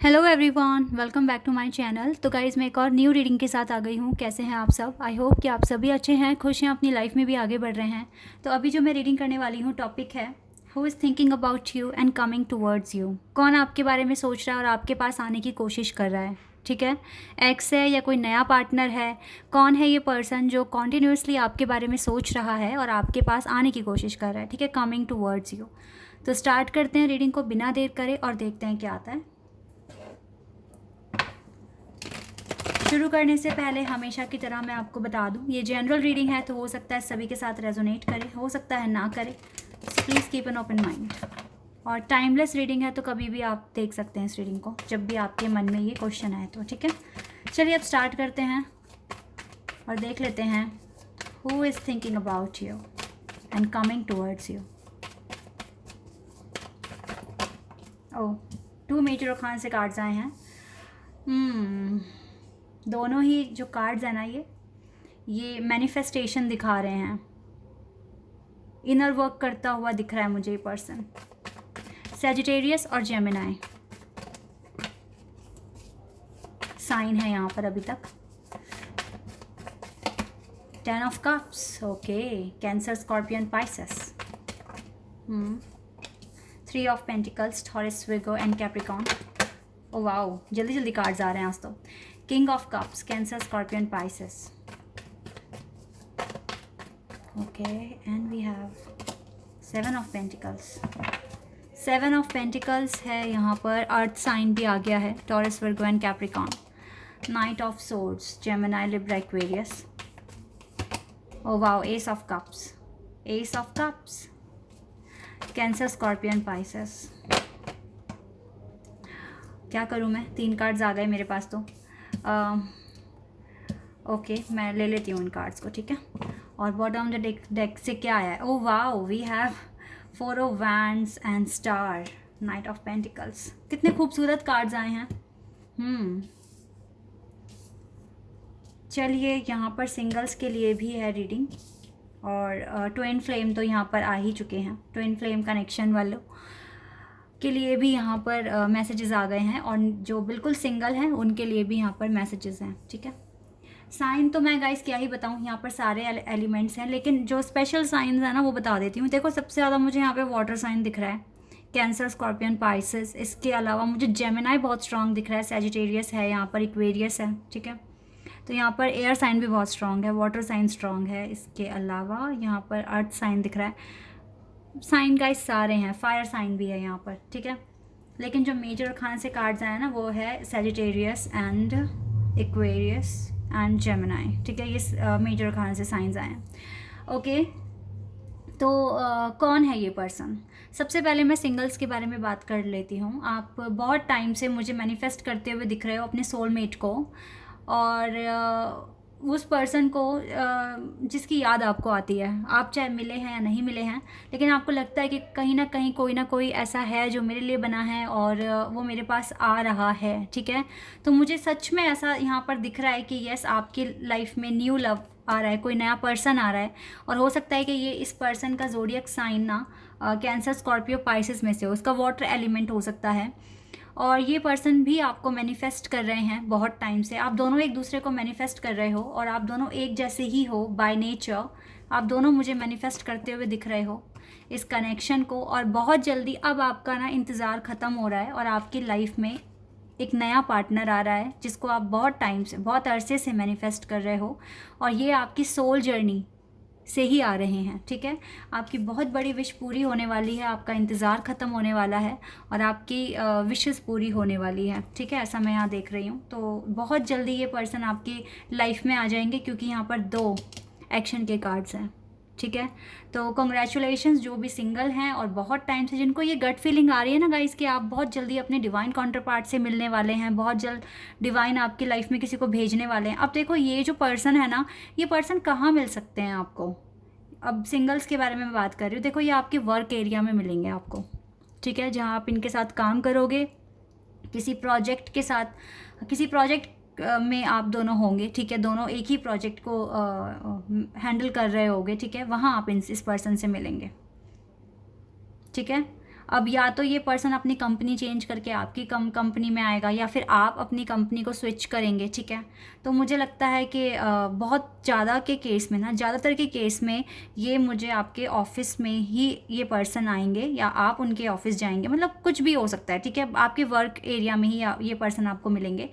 Hello everyone, welcome back to my channel. तो guys मैं एक और न्यू रीडिंग के साथ आ गई हूँ। कैसे हैं आप सब? आई होप कि आप सभी अच्छे हैं, खुश हैं, अपनी लाइफ में भी आगे बढ़ रहे हैं। तो अभी जो मैं रीडिंग करने वाली हूँ टॉपिक है who is thinking about you and coming towards you. कौन आपके बारे में सोच रहा है और आपके पास आने की कोशिश कर रहा है। ठीक है, एक्स है या कोई नया पार्टनर है? कौन है ये पर्सन जो कॉन्टीन्यूसली आपके बारे में सोच रहा है और आपके पास आने की कोशिश कर रहा है? ठीक है, कमिंग टूवर्ड्स यू। तो स्टार्ट करते हैं रीडिंग को बिना देर करे और देखते हैं क्या आता है। शुरू करने से पहले हमेशा की तरह मैं आपको बता दूं, ये जनरल रीडिंग है, तो हो सकता है सभी के साथ रेजोनेट करे, हो सकता है ना करे। So please keep an open mind. और टाइमलेस रीडिंग है, तो कभी भी आप देख सकते हैं इस रीडिंग को, जब भी आपके मन में ये क्वेश्चन आए तो। ठीक है, चलिए अब स्टार्ट करते हैं और देख लेते हैं who is thinking about you and coming towards you. Oh, 2 major arcana से कार्ड्स आए हैं। दोनों ही जो कार्ड्स हैं ना, ये मैनिफेस्टेशन दिखा रहे हैं। इनर वर्क करता हुआ दिख रहा है मुझे ये पर्सन। सैजिटेरियस और जेमिनाई साइन है यहाँ पर अभी तक। 10 of cups, okay, Cancer, Scorpion, Pisces. 3 of pentacles, Taurus, Virgo and Capricorn. Oh wow, जल्दी जल्दी कार्ड्स आ रहे हैं आज तो। King of cups, Cancer, Scorpion, Pisces. Okay, and we have 7 of pentacles. 7 of pentacles है यहाँ पर। अर्थ साइन भी आ गया है, Taurus, Virgo and Capricorn. Knight of swords, Gemini, Libra, Aquarius. Oh wow, S of cups, S of cups, Cancer, Scorpion, Pisces. क्या करूँ मैं, 3 कार्ड्स आ गए मेरे पास तो। ओके, मैं ले लेती हूँ इन कार्ड्स को। ठीक है, और बॉटम द डेक से क्या आया है? Oh wow, we have 4 of wands and star, knight of pentacles. कितने खूबसूरत कार्ड्स आए हैं। चलिए, यहाँ पर सिंगल्स के लिए भी है रीडिंग, और ट्विन फ्लेम तो यहाँ पर आ ही चुके हैं। ट्विन फ्लेम कनेक्शन वालों के लिए भी यहाँ पर मैसेजेस आ गए हैं, और जो बिल्कुल सिंगल हैं उनके लिए भी यहाँ पर मैसेजेस हैं। ठीक है, साइन तो मैं गाइस क्या ही बताऊँ, यहाँ पर सारे एलिमेंट्स हैं, लेकिन जो स्पेशल साइंस हैं ना वो बता देती हूँ। देखो, सबसे ज़्यादा मुझे यहाँ पे वाटर साइन दिख रहा है, कैंसर, स्कॉर्पियन, पाइसेस। इसके अलावा मुझे जेमिनी बहुत स्ट्रॉन्ग दिख रहा है, सैजिटेरियस है यहाँ पर, एक्वेरियस है। ठीक है, तो यहाँ पर एयर साइन भी बहुत स्ट्रॉन्ग है, वाटर साइन स्ट्रॉन्ग है। इसके अलावा यहाँ पर अर्थ साइन दिख रहा है। साइन गाइस सारे हैं, फायर साइन भी है यहाँ पर। ठीक है, लेकिन जो मेजर अरकान से कार्ड्स आए हैं ना वो है Sagittarius and Aquarius and Gemini. ठीक है, ये मेजर अरकान से साइंस आए हैं। ओके, तो कौन है ये पर्सन? सबसे पहले मैं सिंगल्स के बारे में बात कर लेती हूँ। आप बहुत टाइम से मुझे मैनिफेस्ट करते हुए दिख रहे हो अपने सोलमेट को, और उस पर्सन को जिसकी याद आपको आती है। आप चाहे मिले हैं या नहीं मिले हैं, लेकिन आपको लगता है कि कहीं ना कोई ऐसा है जो मेरे लिए बना है और वो मेरे पास आ रहा है। ठीक है, तो मुझे सच में ऐसा यहाँ पर दिख रहा है कि यस, आपकी लाइफ में न्यू लव आ रहा है, कोई नया पर्सन आ रहा है। और हो सकता है कि ये इस पर्सन का ज़ोडिएक साइन ना कैंसर, स्कॉर्पियो, पाइसेस में से हो। इसका वाटर एलिमेंट हो सकता है, और ये पर्सन भी आपको मैनिफेस्ट कर रहे हैं बहुत टाइम से। आप दोनों एक दूसरे को मैनिफेस्ट कर रहे हो, और आप दोनों एक जैसे ही हो बाय नेचर। आप दोनों मुझे मैनिफेस्ट करते हुए दिख रहे हो इस कनेक्शन को, और बहुत जल्दी अब आपका ना इंतज़ार ख़त्म हो रहा है, और आपकी लाइफ में एक नया पार्टनर आ रहा है जिसको आप बहुत टाइम से, बहुत अरसे से मैनिफेस्ट कर रहे हो, और ये आपकी सोल जर्नी से ही आ रहे हैं। ठीक है, आपकी बहुत बड़ी विश पूरी होने वाली है, आपका इंतज़ार ख़त्म होने वाला है, और आपकी विशेस पूरी होने वाली है। ठीक है, ऐसा मैं यहाँ देख रही हूँ। तो बहुत जल्दी ये पर्सन आपकी लाइफ में आ जाएंगे, क्योंकि यहाँ पर 2 एक्शन के कार्ड्स हैं। ठीक है, तो कॉन्ग्रेचुलेशंस जो भी सिंगल हैं और बहुत टाइम से जिनको ये गट फीलिंग आ रही है ना गाइस कि आप बहुत जल्दी अपने डिवाइन काउंटर पार्ट से मिलने वाले हैं, बहुत जल्द डिवाइन आपकी लाइफ में किसी को भेजने वाले हैं। अब देखो, ये जो पर्सन है ना, ये पर्सन कहाँ मिल सकते हैं आपको? अब सिंगल्स के बारे में मैं बात कर रही हूँ। देखो, ये आपके वर्क एरिया में मिलेंगे आपको। ठीक है, जहाँ आप इनके साथ काम करोगे, किसी प्रोजेक्ट के साथ, किसी प्रोजेक्ट में आप दोनों होंगे। ठीक है, दोनों एक ही प्रोजेक्ट को हैंडल कर रहे होगे। ठीक है, वहाँ आप इस पर्सन से मिलेंगे। ठीक है, अब या तो ये पर्सन अपनी कंपनी चेंज करके आपकी कंपनी में आएगा, या फिर आप अपनी कंपनी को स्विच करेंगे, ठीक है। तो मुझे लगता है कि बहुत ज़्यादा के केस में ना, ज़्यादातर के केस में ये मुझे आपके ऑफिस में ही ये पर्सन आएंगे, या आप उनके ऑफिस जाएंगे, मतलब कुछ भी हो सकता है, ठीक है। आपके वर्क एरिया में ही ये पर्सन आपको मिलेंगे।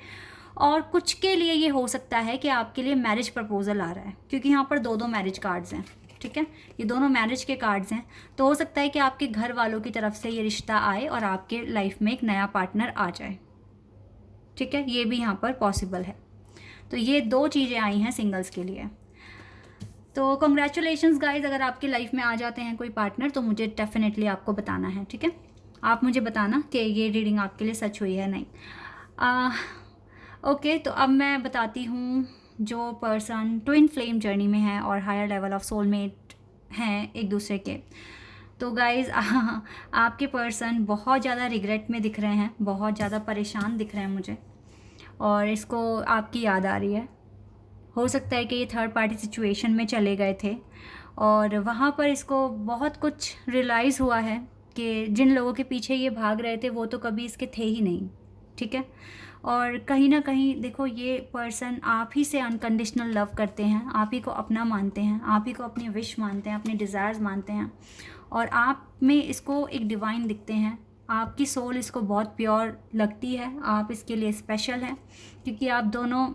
और कुछ के लिए ये हो सकता है कि आपके लिए मैरिज प्रपोजल आ रहा है, क्योंकि यहाँ पर दो मैरिज कार्ड्स हैं, ठीक है। ये दोनों मैरिज के कार्ड्स हैं। तो हो सकता है कि आपके घर वालों की तरफ से ये रिश्ता आए और आपके लाइफ में एक नया पार्टनर आ जाए, ठीक है। ये भी यहाँ पर पॉसिबल है। तो ये 2 चीज़ें आई हैं सिंगल्स के लिए। तो कॉन्ग्रेचुलेशंस गाइज, अगर आपकी लाइफ में आ जाते हैं कोई पार्टनर तो मुझे डेफिनेटली आपको बताना है, ठीक है। आप मुझे बताना कि ये रीडिंग आपके लिए सच हुई है नहीं। ओके, तो अब मैं बताती हूँ जो पर्सन ट्विन फ्लेम जर्नी में है और हायर लेवल ऑफ सोलमेट हैं एक दूसरे के। तो गाइज़ आपके पर्सन बहुत ज़्यादा रिग्रेट में दिख रहे हैं, बहुत ज़्यादा परेशान दिख रहे हैं मुझे, और इसको आपकी याद आ रही है। हो सकता है कि ये थर्ड पार्टी सिचुएशन में चले गए थे और वहाँ पर इसको बहुत कुछ रियलाइज़ हुआ है कि जिन लोगों के पीछे ये भाग रहे थे वो तो कभी इसके थे ही नहीं, ठीक है। और कहीं ना कहीं देखो, ये पर्सन आप ही से अनकंडीशनल लव करते हैं, आप ही को अपना मानते हैं, आप ही को अपनी विश मानते हैं, अपने डिज़ायर्स मानते हैं, और आप में इसको एक डिवाइन दिखते हैं। आपकी सोल इसको बहुत प्योर लगती है, आप इसके लिए स्पेशल हैं, क्योंकि आप दोनों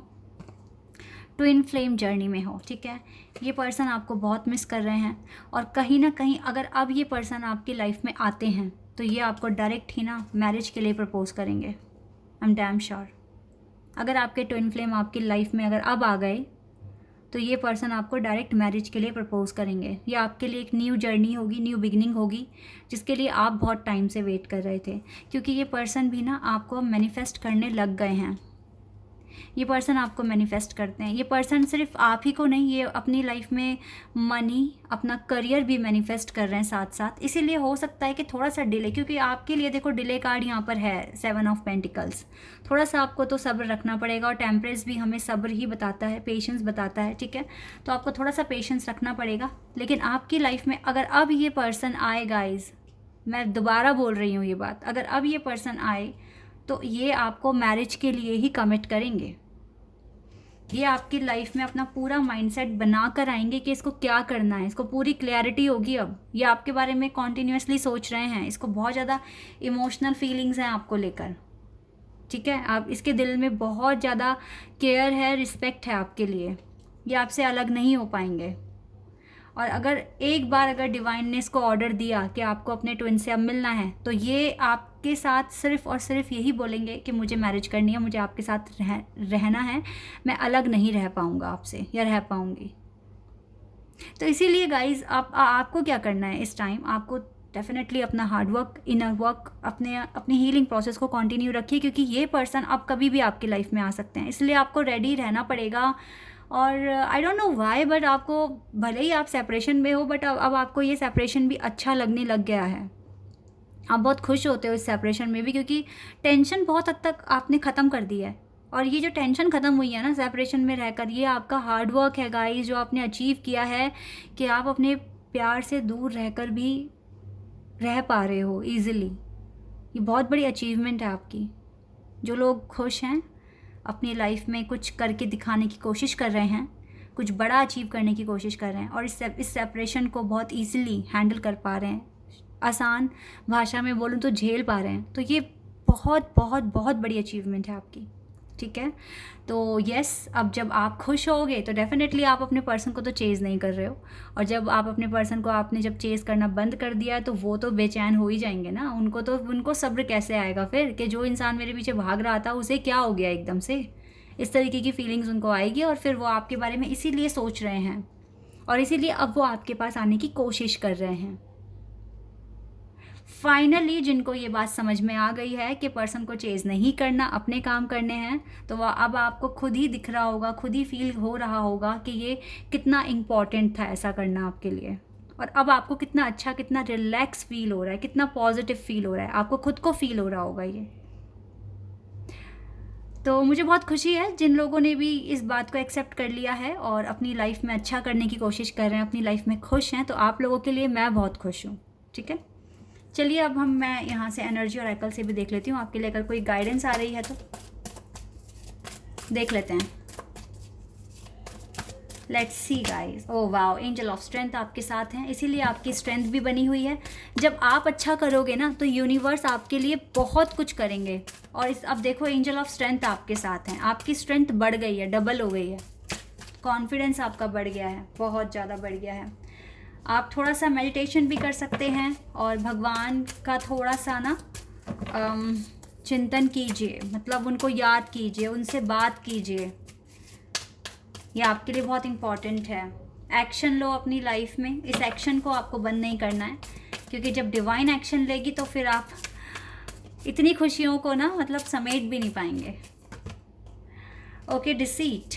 ट्विन फ्लेम जर्नी में हो, ठीक है। ये पर्सन आपको बहुत मिस कर रहे हैं, और कहीं ना कहीं अगर अब ये पर्सन आपकी लाइफ में आते हैं तो ये आपको डायरेक्ट ही ना मैरिज के लिए प्रपोज करेंगे। I am damn sure. अगर आपके ट्विन फ्लेम आपकी लाइफ में अगर अब आ गए तो ये पर्सन आपको डायरेक्ट मैरिज के लिए प्रपोज करेंगे। ये आपके लिए एक न्यू जर्नी होगी, न्यू बिगनिंग होगी, जिसके लिए आप बहुत टाइम से वेट कर रहे थे, क्योंकि ये पर्सन भी ना आपको मैनिफेस्ट करने लग गए हैं। ये पर्सन आपको मैनिफेस्ट करते हैं। ये पर्सन सिर्फ आप ही को नहीं, ये अपनी लाइफ में मनी, अपना करियर भी मैनिफेस्ट कर रहे हैं साथ साथ। इसीलिए हो सकता है कि थोड़ा सा डिले, क्योंकि आपके लिए देखो डिले कार्ड यहाँ पर है 7 ऑफ पेंटिकल्स। थोड़ा सा आपको तो सब्र रखना पड़ेगा, और टेम्परेंस भी हमें सब्र ही बताता है, पेशेंस बताता है, ठीक है। तो आपको थोड़ा सा पेशेंस रखना पड़ेगा। लेकिन आपकी लाइफ में अगर अब ये पर्सन आए गाइज, मैं दोबारा बोल रही हूँ ये बात, अगर अब ये पर्सन आए तो ये आपको मैरिज के लिए ही कमिट करेंगे। ये आपकी लाइफ में अपना पूरा माइंडसेट बना कर आएंगे कि इसको क्या करना है, इसको पूरी क्लैरिटी होगी। अब ये आपके बारे में कॉन्टीन्यूसली सोच रहे हैं, इसको बहुत ज़्यादा इमोशनल फीलिंग्स हैं आपको लेकर, ठीक है। आप इसके दिल में बहुत ज़्यादा केयर है, रिस्पेक्ट है आपके लिए। ये आपसे अलग नहीं हो पाएंगे। और अगर एक बार अगर डिवाइन ने इसको ऑर्डर दिया कि आपको अपने ट्विन से अब मिलना है, तो ये आपके साथ सिर्फ़ और सिर्फ यही बोलेंगे कि मुझे मैरिज करनी है, मुझे आपके साथ रहना है, मैं अलग नहीं रह पाऊँगा आपसे या रह पाऊँगी। तो इसीलिए गाइज़ आपको क्या करना है इस टाइम, आपको डेफिनेटली अपना हार्डवर्क, इनर वर्क, अपनी हीलिंग प्रोसेस को कंटिन्यू रखिए, क्योंकि ये पर्सन अब कभी भी आपकी लाइफ में आ सकते हैं। इसलिए आपको रेडी रहना पड़ेगा। और I don't know why, but आपको भले ही आप सेपरेशन में हो, बट अब आपको ये सेपरेशन भी अच्छा लगने लग गया है। आप बहुत खुश होते हो इस सेपरेशन में भी, क्योंकि टेंशन बहुत हद तक आपने ख़त्म कर दी है। और ये जो टेंशन ख़त्म हुई है ना सेपरेशन में रहकर, ये आपका हार्ड वर्क है गाइस, जो आपने अचीव किया है कि आप अपने प्यार से दूर रहकर भी रह पा रहे हो ईज़िली। ये बहुत बड़ी अचीवमेंट है आपकी। जो लोग खुश हैं, अपनी लाइफ में कुछ करके दिखाने की कोशिश कर रहे हैं, कुछ बड़ा अचीव करने की कोशिश कर रहे हैं, और इस सेपरेशन को बहुत ईज़िली हैंडल कर पा रहे हैं, आसान भाषा में बोलूँ तो झेल पा रहे हैं, तो ये बहुत बहुत बहुत बड़ी अचीवमेंट है आपकी, ठीक है। तो यस, अब जब आप खुश होगे तो डेफिनेटली आप अपने पर्सन को तो चेज़ नहीं कर रहे हो, और जब आप अपने पर्सन को आपने जब चेज़ करना बंद कर दिया तो वो तो बेचैन हो ही जाएंगे ना। उनको सब्र कैसे आएगा फिर कि जो इंसान मेरे पीछे भाग रहा था उसे क्या हो गया एकदम से, इस तरीके की फीलिंग्स उनको आएगी, और फिर वो आपके बारे में इसीलिए सोच रहे हैं, और इसीलिए अब वो आपके पास आने की कोशिश कर रहे हैं। फाइनली जिनको ये बात समझ में आ गई है कि पर्सन को चेज़ नहीं करना, अपने काम करने हैं, तो वह अब आपको खुद ही दिख रहा होगा, खुद ही फील हो रहा होगा कि ये कितना इम्पॉर्टेंट था ऐसा करना आपके लिए, और अब आपको कितना अच्छा, कितना रिलैक्स फील हो रहा है, कितना पॉजिटिव फील हो रहा है, आपको खुद को फील हो रहा होगा ये। तो मुझे बहुत खुशी है जिन लोगों ने भी इस बात को एक्सेप्ट कर लिया है और अपनी लाइफ में अच्छा करने की कोशिश कर रहे हैं, अपनी लाइफ में खुश हैं, तो आप लोगों के लिए मैं बहुत खुश हूँ, ठीक है। चलिए अब मैं यहाँ से एनर्जी ऑरेकल से भी देख लेती हूँ आपके लिए, अगर कोई गाइडेंस आ रही है तो देख लेते हैं। Let's see guys. Oh wow, angel of strength आपके साथ हैं, इसीलिए आपकी स्ट्रेंथ भी बनी हुई है। जब आप अच्छा करोगे ना तो यूनिवर्स आपके लिए बहुत कुछ करेंगे। और अब देखो एंजल ऑफ स्ट्रेंथ आपके साथ हैं, आपकी स्ट्रेंथ बढ़ गई है, डबल हो गई है। कॉन्फिडेंस आपका बढ़ गया है, बहुत ज़्यादा बढ़ गया है। आप थोड़ा सा मेडिटेशन भी कर सकते हैं और भगवान का थोड़ा सा ना चिंतन कीजिए, मतलब उनको याद कीजिए, उनसे बात कीजिए। ये आपके लिए बहुत इम्पॉर्टेंट है। एक्शन लो अपनी लाइफ में, इस एक्शन को आपको बंद नहीं करना है, क्योंकि जब डिवाइन एक्शन लेगी तो फिर आप इतनी खुशियों को ना मतलब समेट भी नहीं पाएंगे। Okay, deceit.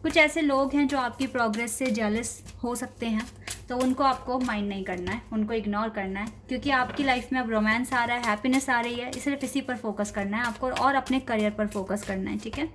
कुछ ऐसे लोग हैं जो आपकी प्रोग्रेस से जेलस हो सकते हैं, तो उनको आपको माइंड नहीं करना है, उनको इग्नोर करना है, क्योंकि आपकी लाइफ में अब रोमांस आ रहा है, हैप्पीनेस आ रही है, सिर्फ इसी पर फोकस करना है आपको और अपने करियर पर फोकस करना है। ठीक है।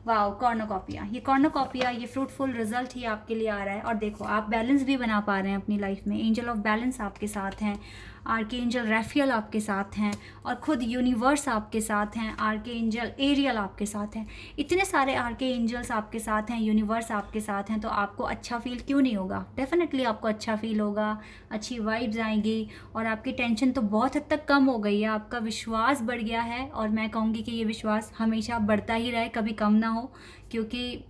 वाओ, कॉर्नोकॉपिया, ये कॉर्नोकॉपिया, ये फ्रूटफुल रिजल्ट ही आपके लिए आ रहा है। और देखो आप बैलेंस भी बना पा रहे हैं अपनी लाइफ में। एंजल ऑफ बैलेंस आपके साथ हैं, आर्कएंजल रैफियल आपके साथ हैं, और खुद यूनिवर्स आपके साथ हैं, आर्कएंजल एरियल आपके साथ हैं। इतने सारे आर्कएंजल्स आपके साथ हैं, यूनिवर्स आपके साथ हैं, तो आपको अच्छा फील क्यों नहीं होगा? डेफिनेटली आपको अच्छा फील होगा, अच्छी वाइब्स आएंगी और आपकी टेंशन तो बहुत हद तक कम हो गई है, आपका विश्वास बढ़ गया है। और मैं कहूँगी कि ये विश्वास हमेशा बढ़ता ही रहे, कभी कम ना हो, क्योंकि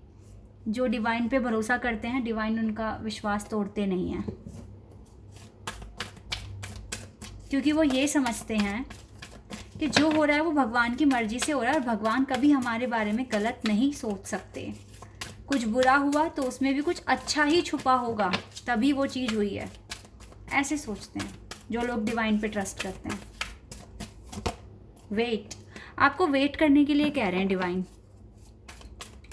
जो डिवाइन पे भरोसा करते हैं, डिवाइन उनका विश्वास तोड़ते नहीं हैं, क्योंकि वो ये समझते हैं कि जो हो रहा है वो भगवान की मर्जी से हो रहा है, और भगवान कभी हमारे बारे में गलत नहीं सोच सकते। कुछ बुरा हुआ तो उसमें भी कुछ अच्छा ही छुपा होगा, तभी वो चीज़ हुई है, ऐसे सोचते हैं जो लोग डिवाइन पे ट्रस्ट करते हैं। वेट, आपको वेट करने के लिए कह रहे हैं डिवाइन।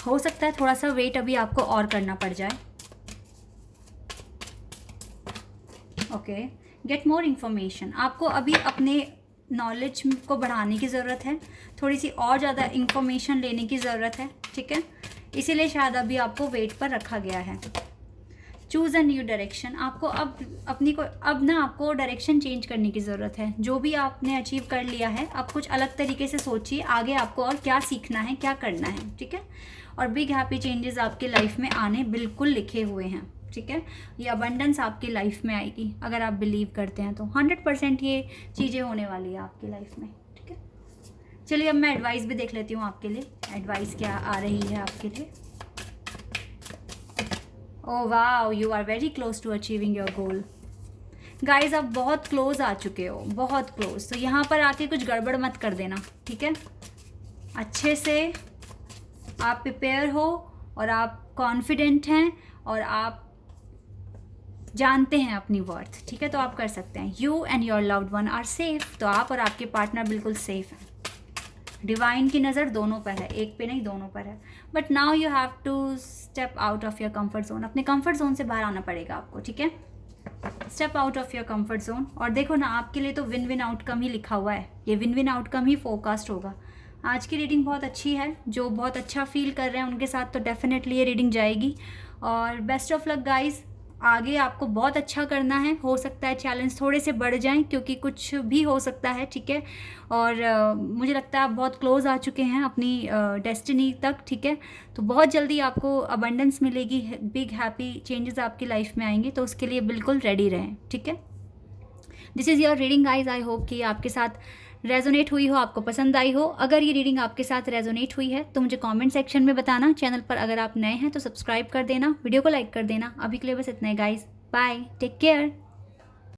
हो सकता है थोड़ा सा वेट अभी आपको और करना पड़ जाए। Okay, get more information. आपको अभी अपने नॉलेज को बढ़ाने की ज़रूरत है, थोड़ी सी और ज़्यादा इन्फॉर्मेशन लेने की ज़रूरत है। ठीक है, इसीलिए शायद अभी आपको वेट पर रखा गया है। Choose a new direction. आपको अब ना आपको डायरेक्शन चेंज करने की ज़रूरत है। जो भी आपने अचीव कर लिया है, अब कुछ अलग तरीके से सोचिए आगे आपको और क्या सीखना है, क्या करना है। ठीक है, और बिग हैप्पी चेंजेस आपके लाइफ में आने बिल्कुल लिखे हुए हैं। ठीक है, ये अबंडेंस आपकी लाइफ में आएगी, अगर आप बिलीव करते हैं तो 100% ये चीज़ें होने वाली है आपकी लाइफ में। ठीक है, चलिए अब मैं एडवाइस भी देख लेती हूँ आपके लिए, एडवाइस क्या आ रही है आपके लिए। Oh wow, you are very close to achieving your goal. Guys आप बहुत क्लोज आ चुके हो, बहुत क्लोज। तो यहाँ पर आके कुछ गड़बड़ मत कर देना। ठीक है, अच्छे से आप प्रिपेयर हो और आप कॉन्फिडेंट हैं और आप जानते हैं अपनी वर्थ। ठीक है, तो आप कर सकते हैं। You and your loved one are safe. तो आप और आपके पार्टनर बिल्कुल सेफ हैं। डिवाइन की नज़र दोनों पर है, एक पे नहीं, दोनों पर है। But now you have to step out of your comfort zone. अपने कंफर्ट जोन से बाहर आना पड़ेगा आपको। ठीक है, step out of your comfort zone. और देखो ना, आपके लिए तो विन विन आउटकम ही लिखा हुआ है, ये विन विन आउटकम ही फोरकास्ट होगा। आज की रीडिंग बहुत अच्छी है, जो बहुत अच्छा फील कर रहे हैं उनके साथ तो डेफिनेटली ये रीडिंग जाएगी। और बेस्ट ऑफ लक गाइज, आगे आपको बहुत अच्छा करना है। हो सकता है चैलेंज थोड़े से बढ़ जाएं, क्योंकि कुछ भी हो सकता है। ठीक है, और मुझे लगता है आप बहुत क्लोज आ चुके हैं अपनी डेस्टिनी तक। ठीक है, तो बहुत जल्दी आपको अबंडेंस मिलेगी, बिग हैप्पी चेंजेस आपकी लाइफ में आएंगे, तो उसके लिए बिल्कुल रेडी रहें। ठीक है, this is your reading guys. I hope कि आपके साथ रेजोनेट हुई हो, आपको पसंद आई हो। अगर ये रीडिंग आपके साथ रेजोनेट हुई है तो मुझे कमेंट सेक्शन में बताना। चैनल पर अगर आप नए हैं तो सब्सक्राइब कर देना, वीडियो को लाइक कर देना। अभी के लिए बस इतना ही गाइज, बाय, टेक केयर।